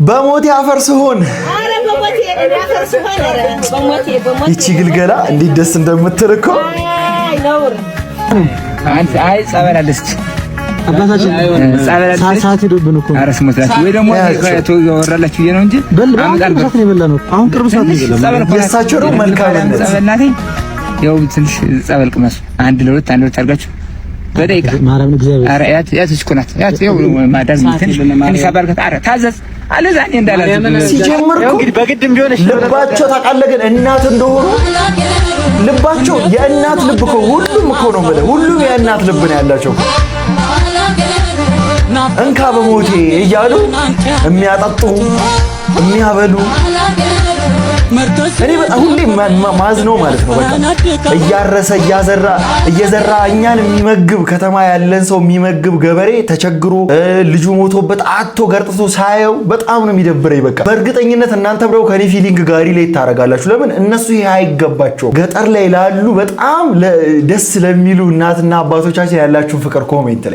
በሞቴ አፈርስሆን አረ በሞቴ አፈርስሆን አረ በሞቴ ይቺ ግልገላ እንዴት ደስ እንደምትል እኮ አይ ነውር አንተ አይ ጸበል አለች አባታችን ሳሳት ሄዶብን እኮ አረ ስሞታች ወይ ደግሞ ወራላችሁ ነው እንጂ አመጣል ሰዓት ነው የበላነው አሁን ቅርብ ሰዓት ነው የበላነው የሳቸው ነው መልካምነት ጸበል ናት ያው ትንሽ ጸበል ቅመሱ አንድ ለሁለት አድርጋችሁ በደቂቃ ማርያም እግዚአብሔር አረ ያት እኮ ናት ያት ያው ማዳም ትንሽ አባልከት አረ ታዘዝ አለዛኔ እንዳላችሁ ሲጀምር እንግዲህ በግድም ቢሆን ልባቸው ታውቃለህ ግን እናት እንደሆኑ ልባቸው የእናት ልብ እኮ ሁሉም እኮ ነው ማለት ሁሉም የእናት ልብ ነው ያላቸው እንካ በሞቴ እያሉ የሚያጠጡ የሚያበሉ እኔ በጣም ሁሌ ማዝነው ማለት ነው በቃ እያረሰ እየዘራ እኛን የሚመግብ ከተማ ያለን ሰው የሚመግብ ገበሬ ተቸግሮ ልጁ ሞቶበት አጥቶ ገርጥቶ ሳየው በጣም ነው የሚደብረኝ በቃ በእርግጠኝነት እናንተ ብለው ከኔ ፊሊንግ ጋሪ ላይ ታረጋላችሁ ለምን እነሱ ይሄ አይገባቸው ገጠር ላይ ላሉ በጣም ደስ ለሚሉ እናትና አባቶቻችን ያላችሁን ፍቅር ኮሜንት ላይ